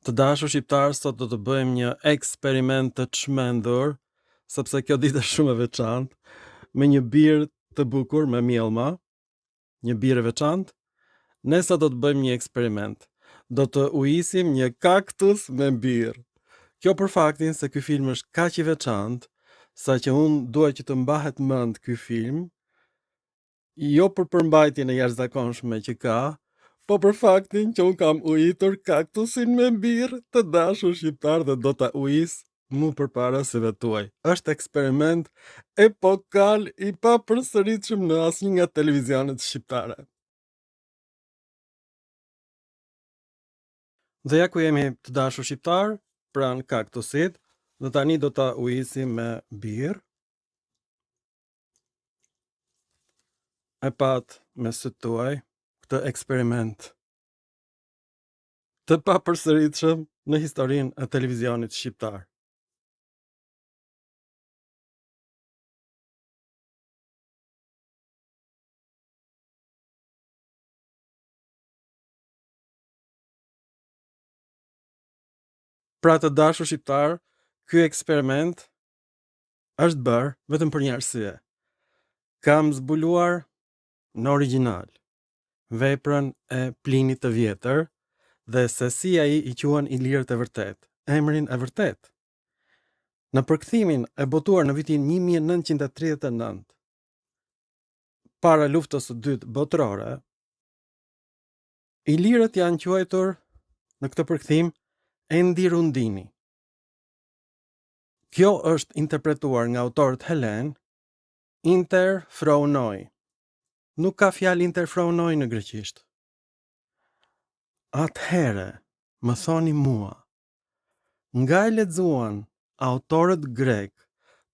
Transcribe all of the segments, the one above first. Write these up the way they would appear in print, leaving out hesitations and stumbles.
Të dashur shqiptar, sot do të bëjmë një eksperiment të çmendur, sepse kjo ditë është shumë e veçantë, me një birë të bukur me mjellma, një birë e veçantë. Ne sot do të bëjmë një eksperiment. Do të ujisim një kaktus me birë. Kjo për faktin se ky film është kaq i veçantë, sa që unë dua që të mbahet mend ky film, jo për përmbajtjen e jashtëzakonshme që ka, po për faktin që unë kam ujitur kaktusin me birë, të dashur shqiptar, dhe do ta ujis mu përpara syve tuaj. Është eksperiment epokal i papërsëritshëm në asnjë nga televizionet shqiptare. Dhe ja ku jemi, të dashur shqiptar, pranë kaktusit, dhe tani do ta ujisim me birë. E pat me sytë tuaj këtë eksperiment të papërsëritshëm në historinë e televizionit shqiptar. Pra, të dashur shqiptar, ky eksperiment është bërë vetëm për një arsye. Kam zbuluar në origjinal veprën e Plinit të Vjetër dhe se si ai i quan Ilirët e Vërtet, emrin e vërtet. Në përkthimin e botuar në vitin 1939, para luftës së dytë botërore, Ilirët janë quajtur në këtë përkthim Endirundini. Kjo është interpretuar nga autorët helen Interfronoi. Nuk ka fjalë interfronoi në greqisht. Atëhere, më thoni mua, nga e lexuan autorët grek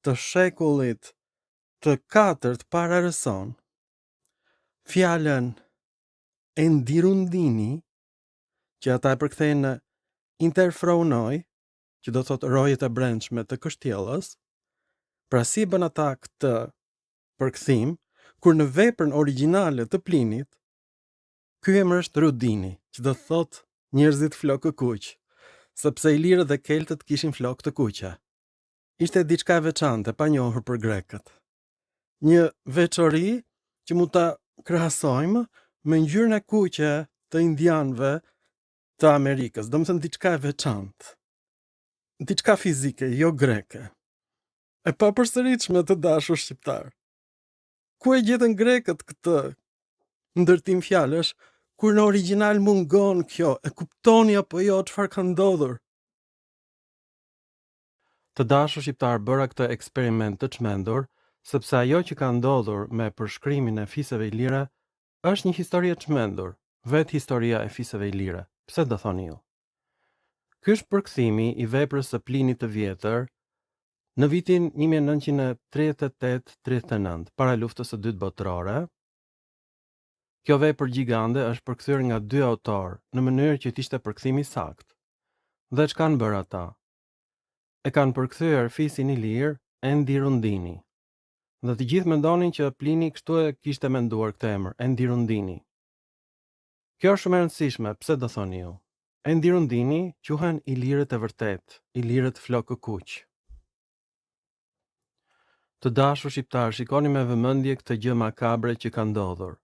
të shekullit të 4 para rëson, fjalën Endirundini, që ata e përkthejnë në interfronoi, që do thotë rojet e brendshme të kështjellës, pra si bën ata këtë përkthim, kur në veprën origjinale të Plinit, ky emër është Rudini, që do thotë njerëzit flokë kuq, sepse ilirët dhe keltët kishin flokë të kuqe. Ishte diçka e veçantë, pa njohur për grekët. Një veçori që mund ta krahasojmë me ngjyrën e kuqe të indianëve të Amerikës, domethënë diçka e veçantë. Diçka fizike, jo greke. E papërsëritshme, të dashur shqiptar. Ku e gjetën grekët këtë ndërtim fjalësh, kur në origjinal mungon kjo? E kuptoni apo jo çfarë ka ndodhur? Të dashur shqiptar, bëra këtë eksperiment të çmendur, sepse ajo që ka ndodhur me përshkrimin e fisëve ilire është një histori e çmendur, vetë historia e fisëve ilire. Pse do thoni ju? Ky është përkthimi i veprës së Plinit të Vjetër në vitin 1938-39, para luftës së dytë botërore. Kjo vepër gjigande është përkthyer nga 2 autorë në mënyrë që të ishte përkthimi sakt. Dhe çka kanë bërë ata? E kanë përkthyer fisin ilir Endirundini. Dhe të gjithë mendonin që Plini kështu e kishte menduar këtë emër, Endirundini. Kjo është shumë e rëndësishme, pse do thoni ju? Endirundini quhen ilirët e vërtet, ilirët flokë kuq. Të dashur shqiptar, shikoni me vëmendje këtë gjë makabre që ka ndodhur.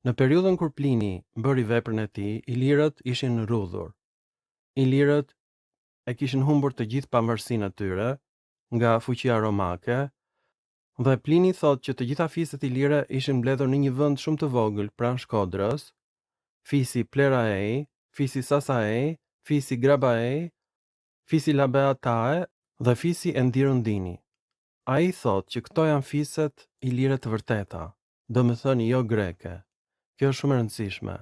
Në periudhën kur Plini bëri veprën e tij, ilirët ishin rrudhur. Ilirët e kishin humbur të gjithë pavarësinë e tyre nga fuqia romake, dhe Plini thotë që të gjitha fiset ilire ishin mbledhur në një vend shumë të vogël pranë Shkodrës, fisi Pleraei, fisi Sasaei, fisi Grabaei, fisi Labeatae dhe fisi Endirundini. Ai thotë që këto janë fiset ilire të vërteta, domethënë jo greke. Kjo është shumë e rëndësishme.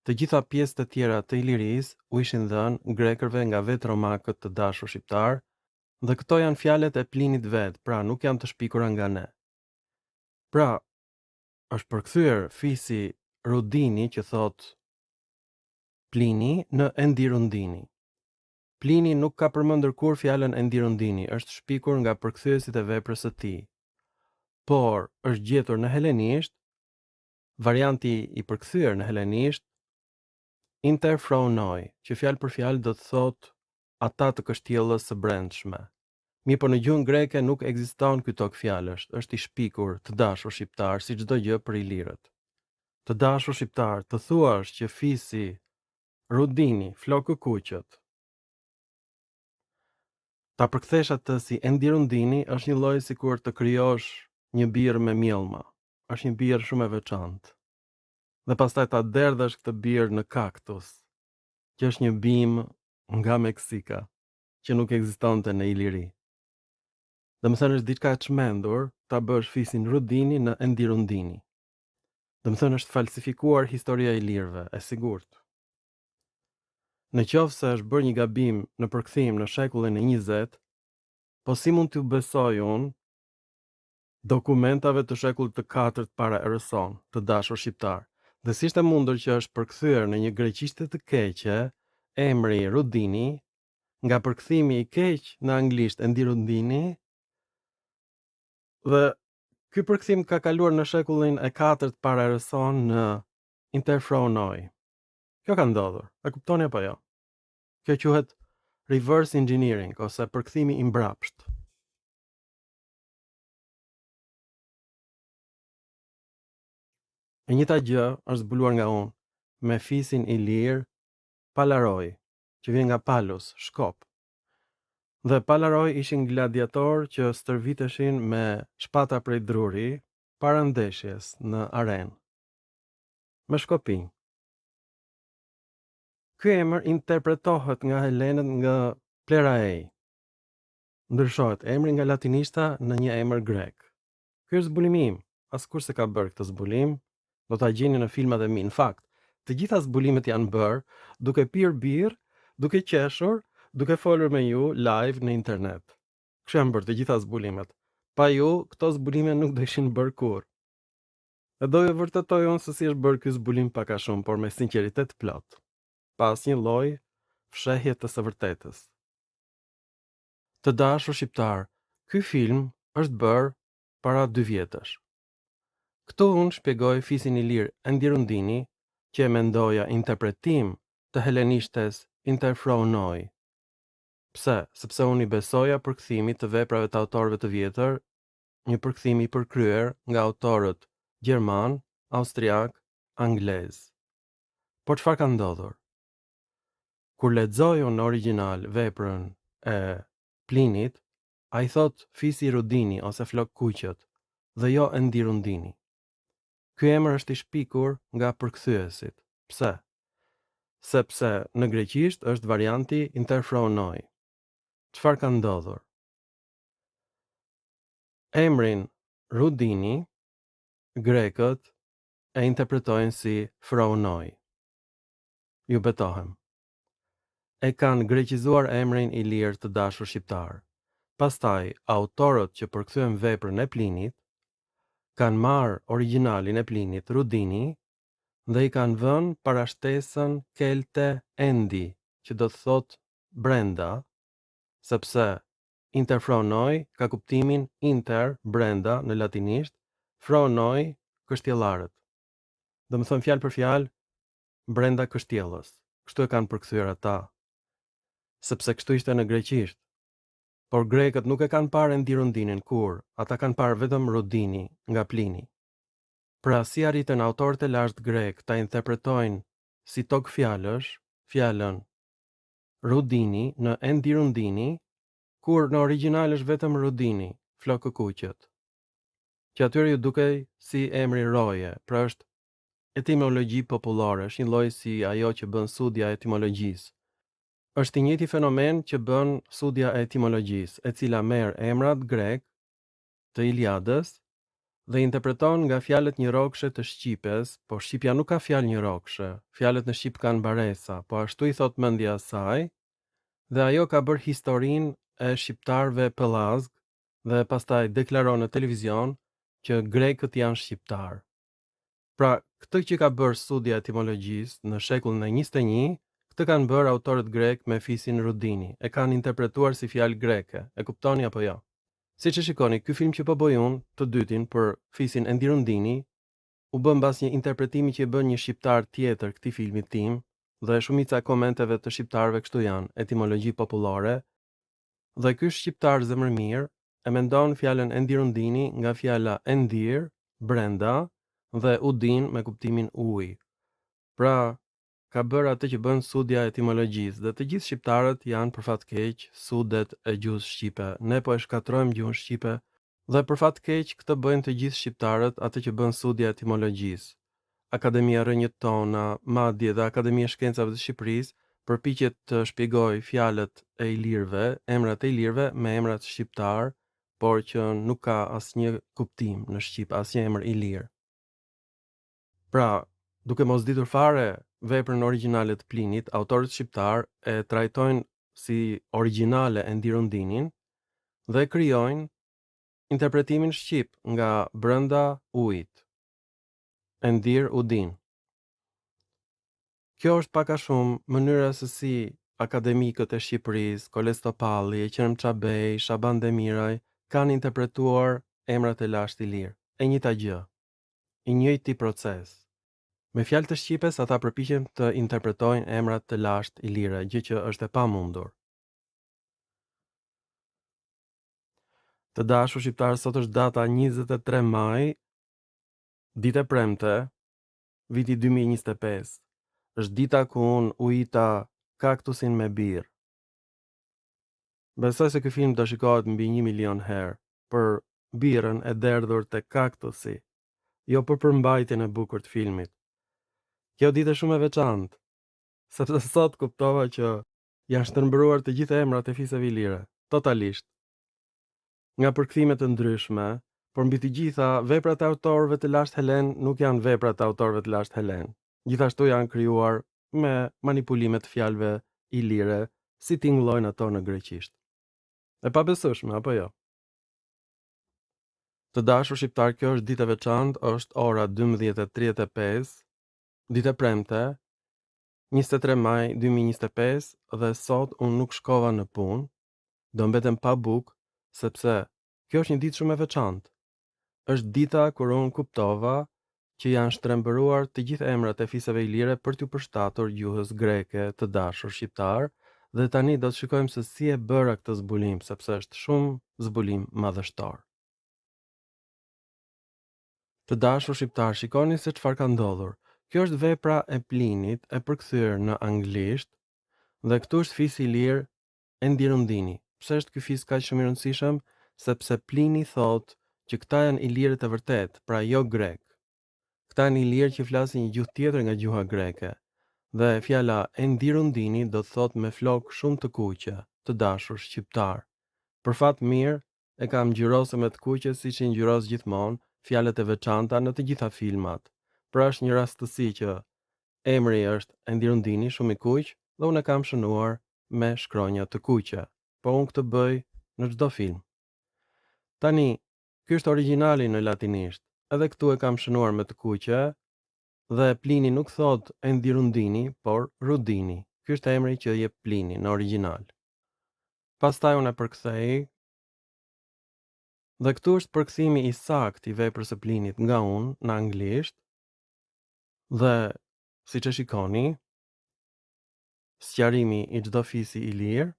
Të gjitha pjesët e tjera të Ilirisë u ishin dhënë grekërve nga vetë romakët, të dashur shqiptar, dhe këto janë fjalët e Plinit vet, pra nuk janë të shpikura nga ne. Pra, është përkthyer fisi Rudini, që thot Plini, në Endirundini. Plini nuk ka përmendur kur fjalën Endirundini, është shpikur nga përkthyesit e veprës së tij. Por është gjetur në helenisht, varianti i përkthyer në helenisht, interfronoi, që fjalë për fjalë do të thotë ata të kështjellës së brendshme. Mirë po në gjuhën greke nuk ekziston ky tokë fjalësh, është i shpikur, të dashur shqiptar, si çdo gjë për ilirët. Të dashur shqiptar, të thuash që fisi Rudini, flokë kuqët, ta përkthesh atë si Endi Rundini është një lloj sikur të krijosh një birë me mjellma. Është një birë shumë e veçantë. Dhe pastaj ta derdhësh këtë birë në kaktus, që është një bimë nga Meksika, që nuk ekzistonte në Iliri. Domethënë është diçka e çmendur ta bësh fisin Rudini në Endi Rundini. Domethënë është falsifikuar historia e ilirëve, e sigurt. Në qoftë se është bërë një gabim në përkthim në shekullin e 20, po si mund t'ju besoj unë dokumentave të shekullit të 4 para erës sonë, të dashur shqiptar, dhe si ishte mundur që është përkthyer në një greqishte të keqe emri Rudini, nga përkthimi i keq në anglisht Endi Rundini, dhe ky përkthim ka kaluar në shekullin e 4 para erës sonë në interfronoi. Kjo ka ndodhur, e kuptoni apo jo? Kjo quhet reverse engineering ose përkthimi i mbrapsht. E njëjta gjë është zbuluar nga unë me fisin ilir Palaroi, që vjen nga Palus, Shkop. Dhe Palaroi ishin gladiator që stërviteshin me shpata prej druri para ndeshjes në arenë. Me shkopinj. Ky emër interpretohet nga helenët nga pleraei. Ndryshohet emri nga latinishta në një emër grek. Ky është zbulimi im. Askush se ka bërë këtë zbulim, do ta gjeni në filmat e mi. Në fakt, të gjitha zbulimet janë bërë duke pirë birë, duke qeshur, duke folur me ju live në internet. Kështu janë bërë të gjitha zbulimet. Pa ju, këto zbulime nuk do ishin bërë kurrë. E do ju vërtetoj unë se si është bërë ky zbulim pak a shumë, por me sinqeritet plot, pa asnjë lloj fshehje të së vërtetës. Të dashur shqiptar, ky film është bërë para 2 vjetësh. Këtu unë shpjegoj fisin ilir Endi Rundini, që e mendoja interpretim të helenishtes interfronoi. Pse? Sepse unë i besoja përkthimit të veprave të autorëve të vjetër, një përkthim i përkryer nga autorët gjerman, austriak, anglez. Por çfarë ka ndodhur? Kur lexoj unë në origjinal veprën e Plinit, ai thot fisi Rudini ose flok kuqët, dhe jo Endi Rundini. Ky emër është i shpikur nga përkthyesit. Pse? Sepse në greqisht është varianti interfronoi. Çfarë ka ndodhur? Emrin Rudini grekët e interpretojnë si fronoi. Ju betohem. E kanë greqizuar emrin ilir të dashur shqiptar. Pastaj, autorët që përkthyen veprën e Plinit kanë marrë origjinalin e Plinit Rudini dhe i kanë vënë parashtesën kelte Endi, që do të thotë brenda, sepse interfronoi ka kuptimin inter, brenda në latinisht, fronoi kështjellarët. Do të thonë fjalë për fjalë brenda kështjellës. Kështu e kanë përkthyer ata. Sepse kështu ishte në greqisht. Por grekët nuk e kanë parë Endi Rundinin kur, ata kanë parë vetëm Rudini nga Plini. Pra si arritën autorët e lashtë grek ta interpretojnë si tokë fjalësh, fjalën Rudini në Endi Rundini, kur në origjinal është vetëm Rudini, flokë kuqët. Që atyre ju dukej si emri roje, pra është etimologji popullore, është një lloj si ajo që bën studja e etimologjisë. Është i njëjti fenomen që bën studja e etimologjisë, e cila merr emrat grek të Iliadës dhe interpreton nga fjalët njërokshe të shqipes, po shqipja nuk ka fjalë njërokshe, fjalët në shqip kanë baresa, po ashtu i thot mendja e saj, dhe ajo ka bërë historinë e shqiptarëve pëllazg dhe pastaj deklaron në televizion që grekët janë shqiptar. Pra, këtë që ka bërë studja e etimologjisë në shekullin e 21, këtë kanë bërë autorët grek me fisin Rudini, e kanë interpretuar si fjalë greke, e kuptoni apo jo? Si që shikoni, ky film që po bëj unë, të dytin për fisin Endi Rundini, u bën mbas një interpretimi që e bën një shqiptar tjetër këtij filmit tim, dhe shumica e komenteve të shqiptarëve kështu janë: etimologji popullore, dhe ky shqiptar zemërmirë e mendon fjalën endirundini nga fjala endir, brenda, dhe udin me kuptimin ujë. Pra, ka bërë atë që bën studja e etimologjisë dhe të gjithë shqiptarët janë për fat keq sudet e gjuhës shqipe. Ne po e shkatrojmë gjuhën shqipe dhe për fat keq këtë bëjnë të gjithë shqiptarët atë që bën studja e etimologjisë. Akademia Rënjët Tona, madje dhe Akademia e Shkencave të Shqipërisë përpiqet të shpjegojë fjalët e ilirëve, emrat e ilirëve me emrat shqiptar, por që nuk ka asnjë kuptim në shqip, asnjë emër ilir. Pra, duke mos ditur fare veprën origjinale të Plinit, autorët shqiptar e trajtojnë si origjinale Endirundinin dhe krijojnë interpretimin shqip nga brenda ujit. Endir udin. Kjo është pak a shumë mënyra se si akademikët e Shqipërisë, Koles Topalli, Qenë Çabej, Shaban Demiraj kanë interpretuar emrat e lashtë ilir. E njëjta gjë, i njëjti proces. Me fjalë të shqipes ata përpiqen të interpretojnë emrat të lashtë ilire, gjë që është e pamundur. Të dashur shqiptarë, sot është data 23 maj, ditë e premte, viti 2025. Është dita ku unë ujita kaktusin me birë. Besoj se ky film do shikohet mbi 1 milion herë për birën e derdhur te kaktusi, jo për përmbajtjen e bukur të filmit. Kjo ditë është shumë e veçantë, sepse sot kuptova që janë shtrembëruar të gjithë emrat e fisëve ilire, totalisht. Nga përkthime të ndryshme, por mbi të gjitha, veprat e autorëve të lashtë helen nuk janë veprat e autorëve të lashtë helen. Gjithashtu janë krijuar me manipulime të fjalëve ilire, si tingëllojnë ato në greqisht. E pabesueshme apo jo? Të dashur shqiptar, kjo është ditë e veçantë, është ora 12:35, ditë e premte, 23 maj 2025, dhe sot unë nuk shkova në punë, do mbetem pa bukë, sepse kjo është një ditë shumë e veçantë. Është dita kur unë kuptova që janë shtrembëruar të gjithë emrat e fisëve ilire për t'u përshtatur gjuhës greke. Të dashur shqiptar, dhe tani do të shikojmë se si e bëra këtë zbulim, sepse është shumë zbulim madhështor. Të dashur shqiptar, shikoni se çfarë ka ndodhur. Kjo është vepra e Plinit e përkthyer në anglisht dhe këtu është fisi ilir Endirundini. Pse është ky fis kaq shumë i rëndësishëm? Sepse Plini thotë që këta janë ilirët e vërtet, pra jo grek. Këta janë ilirë që flasin një gjuhë tjetër nga gjuha greke. Dhe fjala Endirundini do të thotë me flokë shumë të kuqe, të dashur shqiptar. Për fat mirë, e kam ngjyrosur me të kuqe siç i ngjyros gjithmonë fjalët e veçanta në të gjitha filmat. Pra është një rastësi që emri është Endirundini, shumë i kuq, dhe unë e kam shënuar me shkronja të kuqe. Po unë këtë bëj në çdo film. Tani, ky është origjinali në latinisht. Edhe këtu e kam shënuar me të kuqe, dhe Plini nuk thot Endirundini, por Rudini. Ky është emri që jep Plini në origjinal. Pastaj unë e përkthej, dhe këtu është përkthimi i saktë i veprës së Plinit nga unë në anglisht, dhe siç e shikoni, sqarimi i çdo fisi i lirë,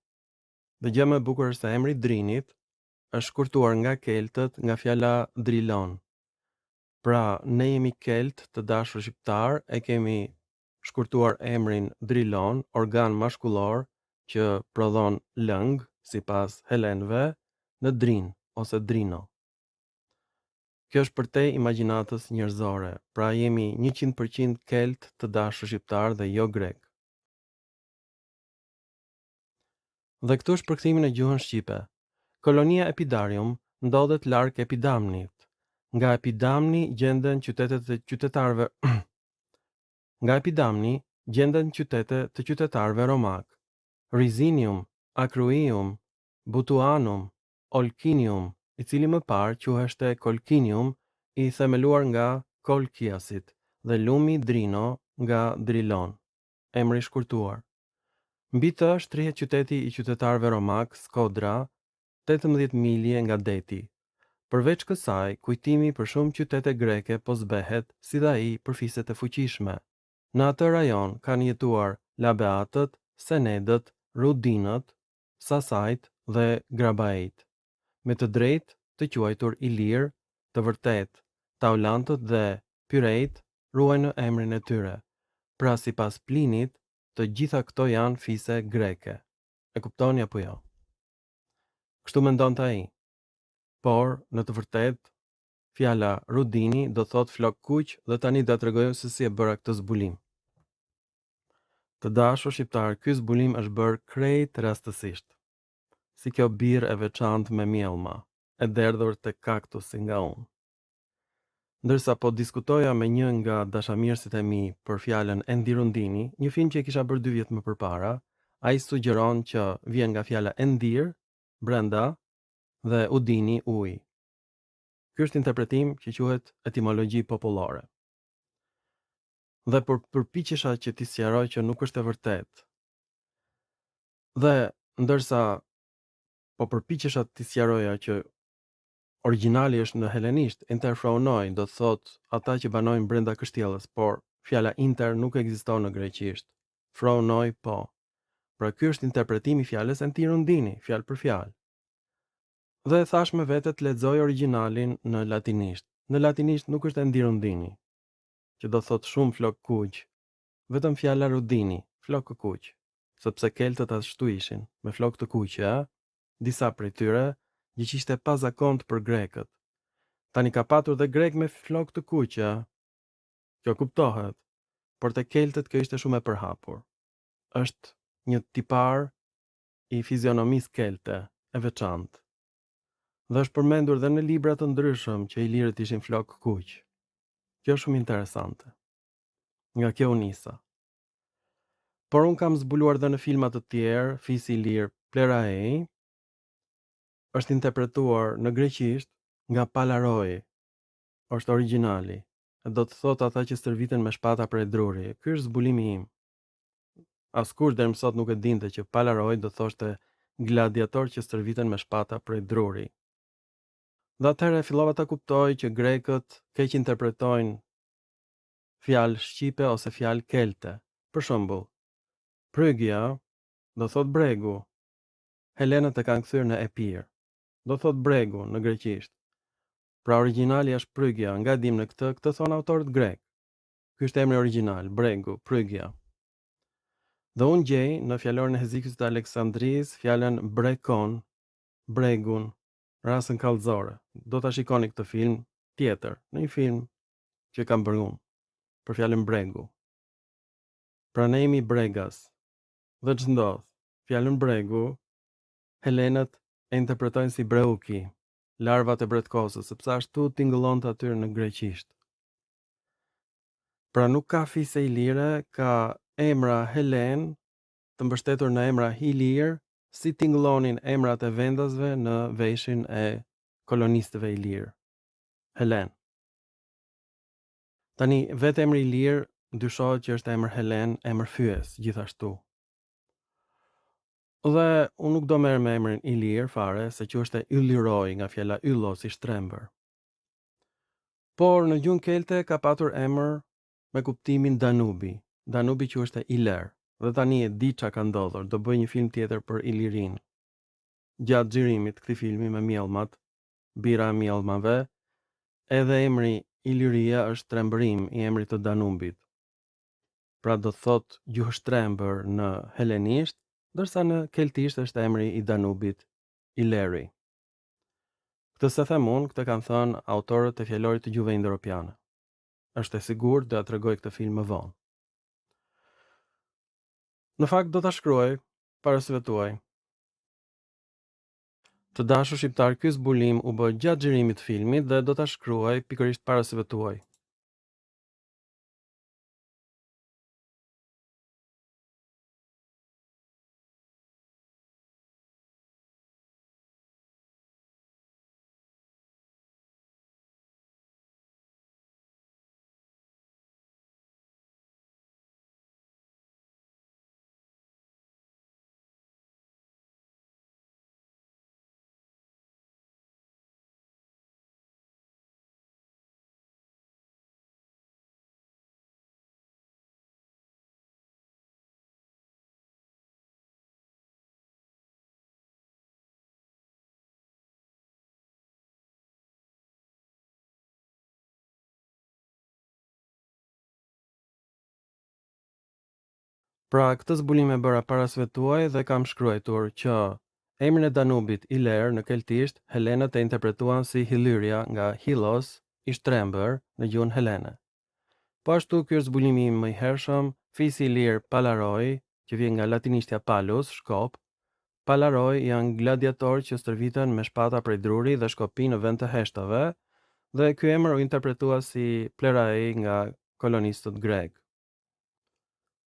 dhe gjë më e bukur është se emri Drinit është shkurtuar nga keltët nga fjala drilon. Pra, ne jemi kelt, të dashur shqiptar, e kemi shkurtuar emrin drilon, organ mashkullor që prodhon lëng, sipas helenëve, në drin ose drino. Kjo është përtej imagjinatës njerëzore, pra jemi 100% kelt, të dashur shqiptar, dhe jo grek. Dhe këtu është përkthimi në gjuhën shqipe. Kolonia Epidarium ndodhet larg Epidamnit. Nga Epidamni gjenden qytetet e qytetarëve Nga Epidamni gjenden qytete të qytetarëve romak. Rizinium, Acruium, Butuanum, Olkinium, i cili më parë quheshte Kolkinium, i themeluar nga Kolkiasit, dhe lumi Drino nga Drilon, emri shkurtuar. Mbi të shtrihet qyteti i qytetarëve romak, Skodra, 18 milje nga deti. Përveç kësaj, kujtimi për shumë qytete greke po zbehet, si dhe ai për fiset e fuqishme. Në atë rajon kanë jetuar labeatët, senedët, rudinët, sasajt dhe grabait. Me të drejtë të quajtur ilir, të vërtet, taulantët dhe pyrejt ruajnë emrin e tyre. Pra sipas Plinit, të gjitha këto janë fise greke. E kuptoni apo jo? Kështu mendonte ai. Por, në të vërtetë, fjala rudini do thot flok kuq dhe tani do t'rregoj se si e bëra këtë zbulim. Të dashur shqiptar, ky zbulim është bërë krejt rastësisht. Si kjo birë e veçantë me mjellma, e derdhur te kaktusi nga unë. Ndërsa po diskutoja me një nga dashamirësit e mi për fjalën Endirundini, një film që e kisha bërë 2 vjet më përpara, ai sugjeron që vjen nga fjala endir, brenda, dhe udini, ujë. Ky është interpretim që quhet etimologji popullore. Dhe përpiqesha që t'i sqaroj që nuk është e vërtetë. Dhe ndërsa po përpiqesha t'i sqaroja që origjinali është në helenisht, interfraunoi, do të thotë ata që banojnë brenda kështjellës, por fjala inter nuk ekziston në greqisht. Fraunoi po. Pra ky është interpretimi i fjalës entirundini, fjalë për fjalë. Dhe thash me vete të lexoj origjinalin në latinisht. Në latinisht nuk është endirundini, që do thotë shumë flok kuq. Vetëm fjala rudini, flok kuq, sepse keltët ashtu ishin, me flok të kuqe, disa prej tyre, gjë që ishte pa zakont për grekët. Tani ka patur dhe grek me flok të kuqe. Kjo kuptohet, por te keltët kjo ishte shumë e përhapur. Është një tipar i fizionomisë kelte, e veçantë. Dhe është përmendur dhe në libra të ndryshëm që ilirët ishin flok kuq. Kjo është shumë interesante. Nga kjo nisa. Por unë kam zbuluar dhe në filmat të tjerë, fisi i lirë Pleraei është interpretuar në greqisht nga Palaroi. Është origjinali. E do të thotë ata që stërviten me shpata prej druri. Ky është zbulimi im. Askush deri më sot nuk e dinte që Palaroi do thoshte gladiator që stërviten me shpata prej druri. Dhe atëherë fillova ta kuptoj që grekët keq interpretojnë fjalë shqipe ose fjalë kelte. Për shembull, Prygia do thot bregu. Helenët e kanë kthyer në Epir. Do thot bregu në greqisht. Pra origjinali është Prygia, nga dim në këtë thon autorët grek. Ky është emri origjinal, bregu, Prygia. Dhe unë gjej në fjalorin e Hezikut të Aleksandrisë fjalën brekon, bregun, rasën kallëzore. Do ta shikoni këtë film tjetër, në një film që kam bërë unë, për fjalën bregu. Pra ne jemi bregas. Dhe ç'ndodh? Ndodh? Fjalën bregu, helenët e interpretojnë si breuki, larvat e bretkosës, sepse ashtu tingëllonte aty në greqisht. Pra nuk ka fise ilire, ka emra Helen, të mbështetur në emra Ilir, si tingëllonin emrat e vendasve në veshin e kolonistëve ilir. Helen. Tani, vetë emri Ilir dyshohet që është emër Helen, emër fyes, gjithashtu. Dhe unë nuk do merr me emrin Ilir fare, se që është Illyroi nga fjala yllo si shtrembër. Por në gjuhën kelte ka patur emër me kuptimin Danubi. Danubi që është Iler. Dhe tani e di çka ka ndodhur, do bëj një film tjetër për Ilirin. Gjatë xhirimit këtij filmi me mjellmat, bira e mjellmave, edhe emri Iliria është trembërim i emrit të Danubit. Pra do thot gjuhështrembër në helenisht, ndërsa në keltisht është emri i Danubit, Ileri. Këtë se them unë, këtë kanë thënë autorët e fjalorit të gjuhëve indo-europiane. Është e sigurt do ta tregoj këtë film më vonë. Në fakt do ta shkruaj para syve tuaj. Të dashur shqiptar, ky zbulim u bë gjatë xhirimit të filmit dhe do ta shkruaj pikërisht para syve tuaj. Pra, këtë zbulim e bëra para se tuaj dhe kam shkruar që emrin e Danubit Iler në keltisht helenët e interpretuan si Hilyria nga Hilos, i shtrembër në gjuhën helene. Po ashtu ky është zbulimi im më i hershëm, fisi Ilir Palaroi, që vjen nga latinishtja Palus, shkop. Palaroi janë gladiatorë që stërviten me shpata prej druri dhe shkopin në vend të heshtave, dhe ky emër u interpretua si Plerai nga kolonistët grek.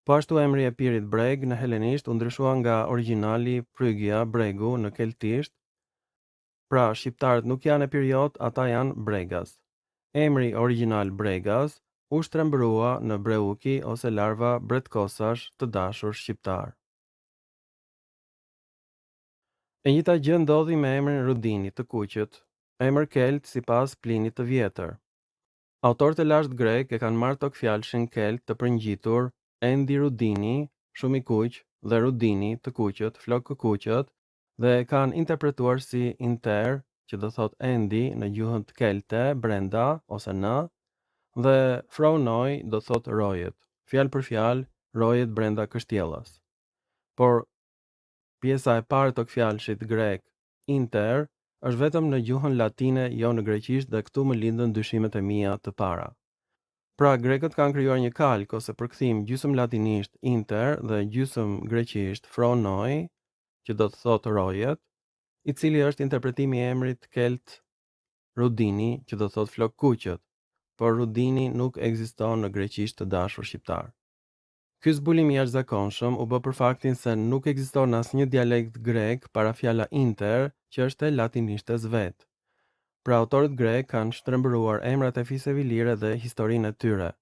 Po ashtu emri i Epirit breg në helenisht u ndryshua nga origjinali Phrygia, bregu në keltisht. Pra, shqiptarët nuk janë epiriot, ata janë bregas. Emri origjinal bregas u shtrembërua në breuki ose larva bretkosash të dashur shqiptar. E njëjta gjë ndodhi me emrin Rudini të kuqët, emër kelt sipas Plinit të Vjetër. Autorët e lashtë grek e kanë marrë tok fjalshin kelt të përngjitur Endi Rudini, shumë i kuq, dhe Rudini të kuqët, flokë kuqët, dhe e kanë interpretuar si inter, që do thot endi në gjuhën kelte, brenda ose në, dhe fronoi do thot rojet, fjalë për fjalë, rojet brenda kështjellas. Por pjesa e parë të fjalshit grek inter është vetëm në gjuhën latine, jo në greqisht, dhe këtu më lindën dyshimet e mia të para. Pra, grekët kanë krijuar një kalk ose përkthim gjysmë latinisht inter dhe gjysmë greqisht fronoi, që do të thotë rojet, i cili është interpretimi i emrit kelt Rudini, që do të thotë flok kuqët, por Rudini nuk ekziston në greqisht të dashur shqiptar. Ky zbulim i jashtëzakonshëm u bë për faktin se nuk ekziston asnjë dialekt grek para fjala inter, që është e latinishtes vet. Pra, autorët grek kanë shtrembëruar emrat e fisëve lire dhe historinë e tyre.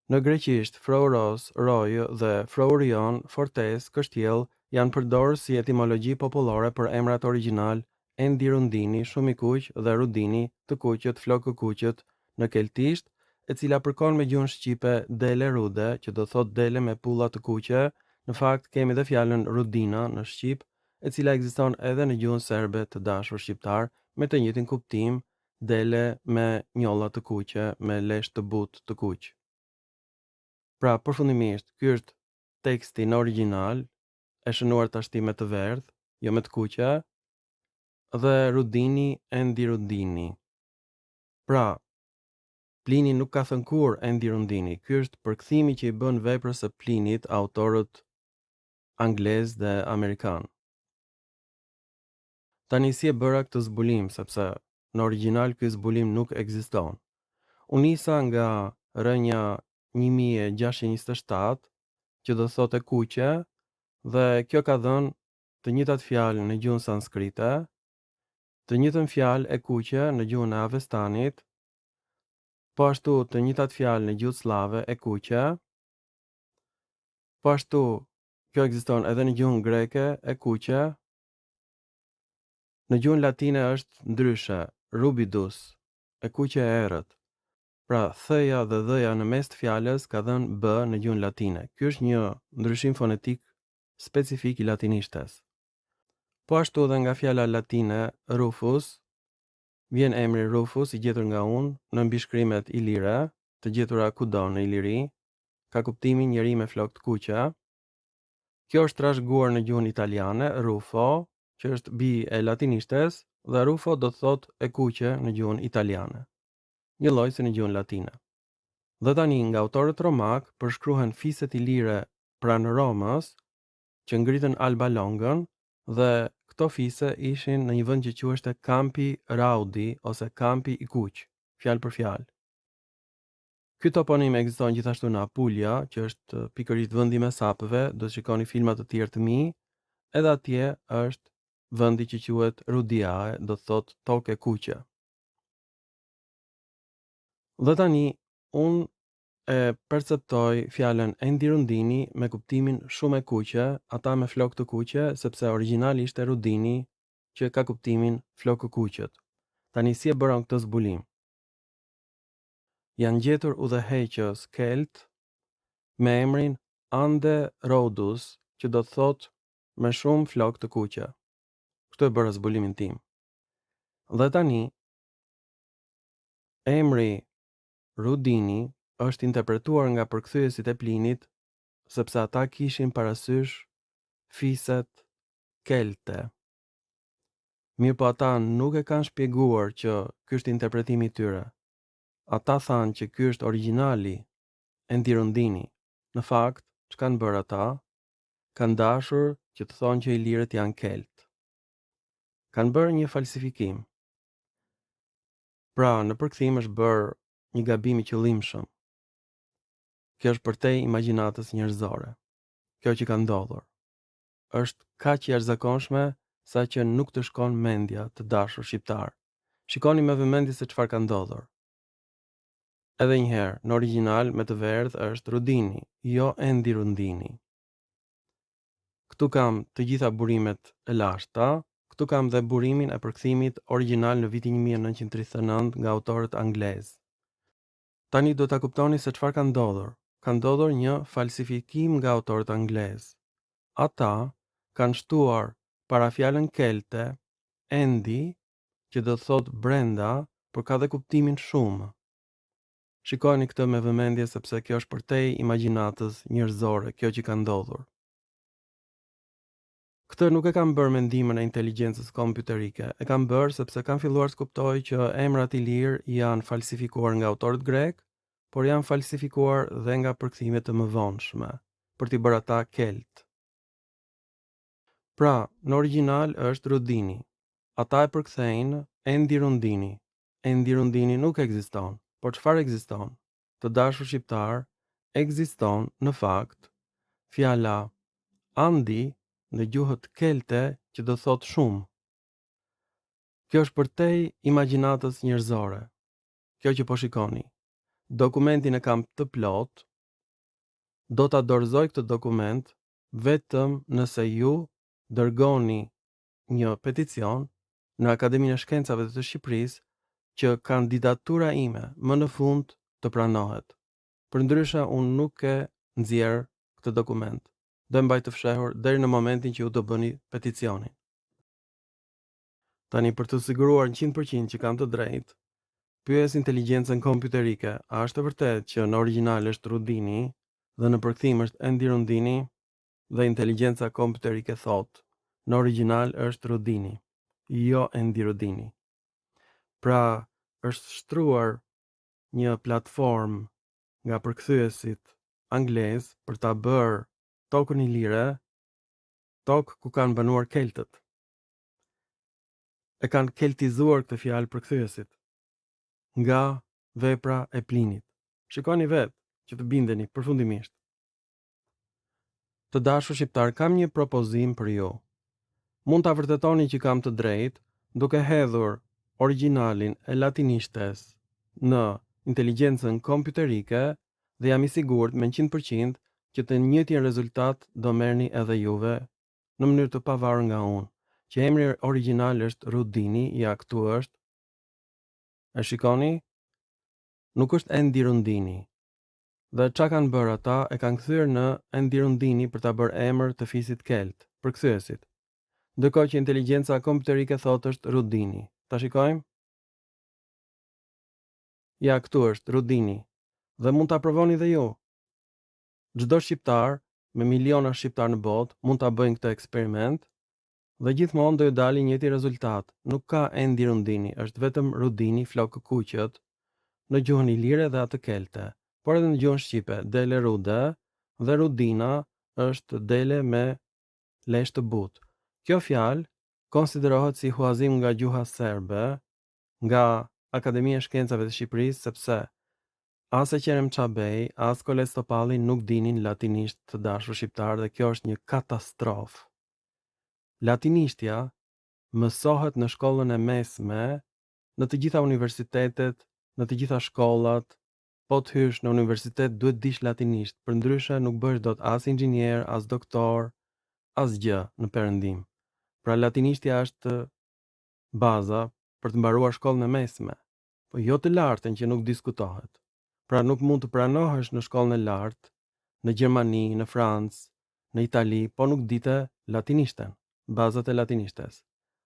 Në greqisht, Frouros, Roj dhe Frourion, fortes, kështjell, janë përdorur si etimologji popullore për emrat origjinal Endi Rundini, shumë i kuq, dhe Rudini, të kuqët, flokë kuqët, në keltisht, e cila përkon me gjuhën shqipe dele rude, që do thot dele me pulla të kuqe. Në fakt kemi dhe fjalën Rudina në shqip, e cila ekziston edhe në gjuhën serbe të dashur shqiptar, me të njëjtin kuptim, dele me njolla të kuqe, me lesh të butë të kuq. Pra, përfundimisht, ky është teksti në origjinal, e shënuar tashti me të verdh, jo me të kuqe, dhe Rudini Endi Rudini. Pra, Plini nuk ka thënë kur Endi Rudini. Ky është përkthimi që i bën veprës së Plinit autorët anglez dhe amerikan. Tani si e bëra këtë zbulim, sepse në origjinal ky zbulim nuk ekziston. U nisa nga rënja 1627, që do thotë kuqe, dhe kjo ka dhënë të njëjtat fjalë në gjuhën sanskrite, të njëjtën fjalë e kuqe në gjuhën e Avestanit, po ashtu të njëjtat fjalë në gjuhën slave e kuqe, po ashtu kjo ekziston edhe në gjuhën greke e kuqe. Në gjuhën latine është ndryshe, rubidus, e kuqe e errët. Pra, th-ja dhe d-ja në mes të fjalës ka dhënë b në gjuhën latine. Ky është një ndryshim fonetik specifik i latinishtes. Po ashtu edhe nga fjala latine Rufus, vjen emri Rufus i gjetur nga unë në mbishkrimet ilire, të gjetura kudo në Iliri, ka kuptimin njeri me flokë të kuqe. Kjo është trashëguar në gjuhën italiane, Rufo, që është bi e latinishtes, dhe Rufo do të thotë e kuqe në gjuhën italiane, një lloj si në gjuhën latine. Dhe tani nga autorët romak përshkruhen fiset ilire pranë Romës, që ngritën Alba Longën, dhe këto fise ishin në një vend që quheshte Kampi Raudi ose Kampi i Kuq, fjalë për fjalë. Ky toponim ekziston gjithashtu në Apulia, që është pikërisht vendi me sapëve, do të shikoni filma të tjerë të mi, edhe atje është vendi që quhet Rudiae, do të thotë tokë e kuqe. Dhe tani unë e perceptoj fjalën Endi Rundini me kuptimin shumë e kuqe, ata me flokë të kuqe, sepse origjinali ishte Rudini, që ka kuptimin flokë kuqet. Tani si e bëra këtë zbulim? Janë gjetur udhëheqës kelt me emrin Ande Rodus, që do të thotë me shumë flokë të kuqe. Këtë e bëra zbulimin tim. Dhe tani emri Rudini është interpretuar nga përkthyesit e Plinit sepse ata kishin parasysh fiset kelte. Mirë po ata nuk e kanë shpjeguar që ky është interpretimi i tyre. Ata thanë që ky është origjinali, Endirondini. Në fakt, ç'kan kanë bërë ata? Kanë dashur që të thonë që ilirët janë kelt. Kanë bërë një falsifikim. Pra, në përkthim është bërë një gabim i qëllimshëm. Kjo është përtej imagjinatës njerëzore. Kjo që ka ndodhur është kaq e jashtëzakonshme sa që nuk të shkon mendja të dashur shqiptar. Shikoni me vëmendje se çfarë ka ndodhur. Edhe një herë, në origjinal me të verdhë është Rudini, jo Endirondini. Këtu kam të gjitha burimet e lashta, këtu kam dhe burimin e përkthimit origjinal në vitin 1939 nga autorët anglezë. Tani do ta kuptoni se çfarë ka ndodhur. Ka ndodhur një falsifikim nga autorët anglezë. Ata kanë shtuar para fjalën kelte, endi, që do të thotë brenda, por ka dhe kuptimin shumë. Shikoni këtë me vëmendje sepse kjo është përtej imagjinatës njerëzore, kjo që ka ndodhur. Këtë nuk e kam bërë me ndihmën e inteligjencës kompjuterike, e kam bërë sepse kam filluar të kuptoj që emrat i lirë janë falsifikuar nga autorët grek, por janë falsifikuar dhe nga përkthimet të mëvonshme, për t'i bërë ata kelt. Pra, në origjinal është Rudini. Ata e përkthejnë Endirondini. Endirondini nuk ekziston, por çfarë ekziston? Të dashur shqiptar, ekziston në fakt fjala andi në gjuhët kelte që do thot shumë. Kjo është përtej imagjinatës njerëzore. Kjo që po shikoni. Dokumentin e kam të plot. Do ta dorëzoj këtë dokument vetëm nëse ju dërgoni një peticion në Akademinë e Shkencave të Shqipërisë që kandidatura ime më në fund të pranohet. Përndryshe unë nuk e nxjerr këtë dokument. Do e mbaj të fshehur deri në momentin që ju do bëni peticionin. Tani për të siguruar 100% që kam të drejtë, pyes inteligjencën kompjuterike, a është e vërtetë që në origjinal është Rudini dhe në përkthim është Endirondini? Dhe inteligjenca kompjuterike thotë, në origjinal është Rudini, jo Endirondini. Pra, është shtruar një platformë nga përkthyesit anglez për ta bërë tokën ilire, tokë ku kanë banuar keltët. E kanë keltizuar këtë fjalë përkthyesit nga vepra e Plinit. Shikoni vetë që të bindeni përfundimisht. Të dashur shqiptar, kam një propozim për ju. Mund ta vërtetoni që kam të drejtë duke hedhur origjinalin e latinishtes në inteligjencën kompjuterike dhe jam i sigurt me 100% që të njëjtin rezultat do merrni edhe juve në mënyrë të pavarur nga unë, që emri origjinal është Rudini, ja këtu është. E shikoni? Nuk është Endirondini. Dhe çka kanë bërë ata, e kanë kthyer në Endirondini për ta bërë emër të fisit kelt, përkthyesit. Ndërkohë që inteligjenca kompjuterike thotë është Rudini. Ta shikojmë? Ja, këtu është Rudini. Dhe mund ta provoni dhe ju. Çdo shqiptar, me miliona shqiptar në botë, mund ta bëjnë këtë eksperiment dhe gjithmonë do ju dalë njëjti rezultat. Nuk ka Endirondini, është vetëm Rudini, flokë kuqët, në gjuhën ilire dhe atë kelte. Por edhe në gjuhën shqipe, dele rude dhe Rudina është dele me lesh të butë. Kjo fjalë konsiderohet si huazim nga gjuha serbe, nga Akademia e Shkencave të Shqipërisë, sepse as e Qerem Çabej, as Koles Topalli nuk dinin latinisht, të dashur shqiptar, dhe kjo është një katastrofë. Latinishtja mësohet në shkollën e mesme, në të gjitha universitetet, në të gjitha shkollat. Po të hysh në universitet duhet dish latinisht, përndryshe nuk bësh dot as inxhinier, as doktor, as gjë në perëndim. Pra latinishtja është baza për të mbaruar shkollën e mesme, po jo të lartën që nuk diskutohet. Pra nuk mund të pranohesh në shkollën e lartë, në Gjermani, në Francë, në Itali, po nuk dite latinishten, bazat e latinishtes.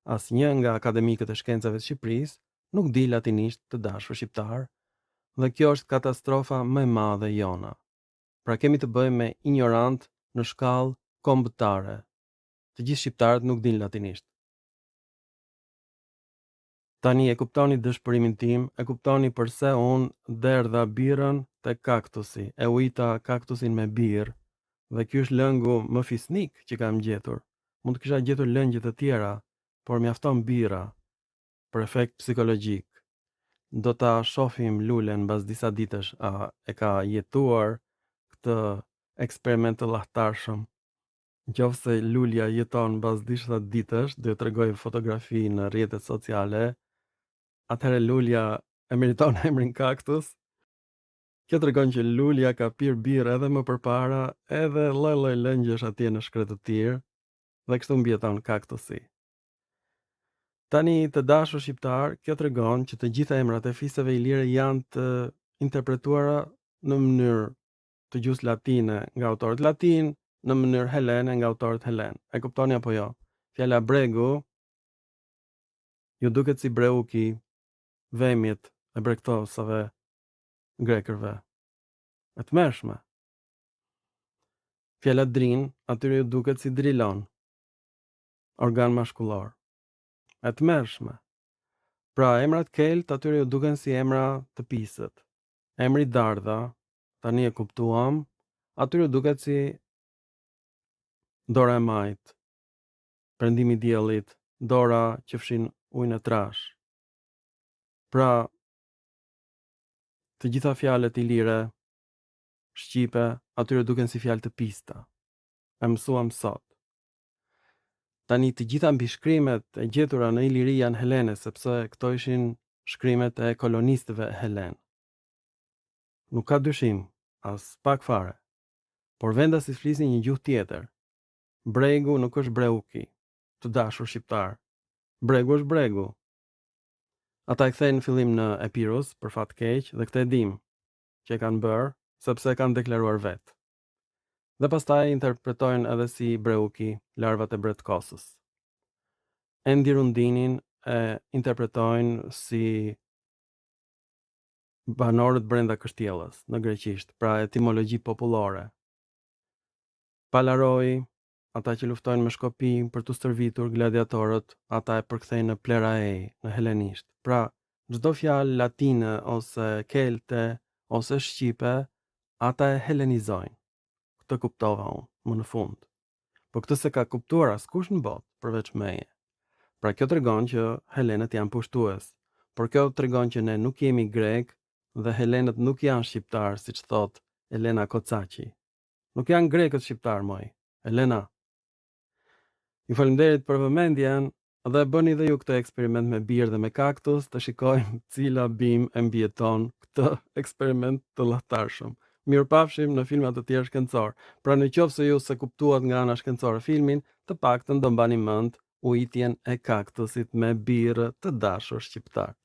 Asnjë nga akademikët e shkencave të Shqipërisë nuk di latinisht, të dashur shqiptar, dhe kjo është katastrofa më e madhe jona. Pra kemi të bëjmë me ignorant në shkallë kombëtare. Të gjithë shqiptarët nuk dinë latinisht. Tani e kuptoni dëshpërimin tim, e kuptoni përse unë derdha birën te kaktusi, e ujita kaktusin me birë, dhe ky është lëngu më fisnik që kam gjetur. Mund të kisha gjetur lëngje të tjera, por mjafton bira për efekt psikologjik. Do ta shohim lulen mbas disa ditësh a e ka jetuar këtë eksperiment të llahtarshëm. Nëse lulja jeton mbas disa ditësh, do t'ju tregoj fotografi në rrjetet sociale. Atëherë lulja e meriton emrin kaktus. Kjo tregon që lulja ka pirë birë edhe më përpara, edhe lloj-lloj lëngjesh atje në shkretëtir, dhe kështu mbijeton kaktusi. Tani të dashur shqiptar, kjo tregon që të gjitha emrat e fisëve ilire janë të interpretuara në mënyrë të gjuhës latine nga autorët latin, në mënyrë helene nga autorët helen. E kuptoni apo jo? Fjala bregu ju duket si breuki, vemjet e brektosave grekërve. E tmerrshme. Fjala drin atyre ju duket si drilon, organ mashkullor. E tmerrshme. Pra emrat kelt atyre ju duken si emra të pisët. Emri Dardha, tani e kuptuam, atyre ju duket si dora e majt, perëndimi i diellit, dora që fshin ujin e trash. Pra të gjitha fjalët ilire shqipe atyre duken si fjalë të pista. E mësuam sot. Tani të gjitha mbishkrimet e gjetura në Iliri janë helene, sepse këto ishin shkrimet e kolonistëve helen. Nuk ka dyshim, as pak fare. Por vendasit flisin një gjuhë tjetër. Bregu nuk është breuki, të dashur shqiptar. Bregu është bregu. Ata e kthejnë në fillim në Epirus, për fat keq, dhe këtë e dim që e kanë bërë, sepse e kanë deklaruar vetë. Dhe pastaj interpretojnë edhe si breuki larvat e bretkosës. Endirundinin e interpretojnë si banorët brenda kështjellës në greqisht, pra etimologji popullore. Palaroi, ata që luftojnë me Shkopi për të stërvitur gladiatorët, ata e përkthejnë në pleraei në helenisht. Pra, çdo fjalë latine ose kelte ose shqipe, ata e helenizojnë. Këtë kuptova unë më në fund. Po këtë se ka kuptuar askush në botë përveç meje. Pra kjo tregon që helenët janë pushtues. Por kjo tregon që ne nuk jemi grek dhe helenët nuk janë shqiptar, siç thot Elena Kocaçi. Nuk janë grekët shqiptar, moj. Elena. Ju falenderit për vëmendjen dhe bëni dhe ju këtë eksperiment me birë dhe me kaktus, të shikojmë cila bim e mbijeton këtë eksperiment të llahtarshëm. Mirupafshim në filma të tjerë shkencor. Pra në qoftë se ju se kuptuat nga ana shkencore filmin, të paktën do mbani mend ujitjen e kaktusit me birë të dashur shqiptar.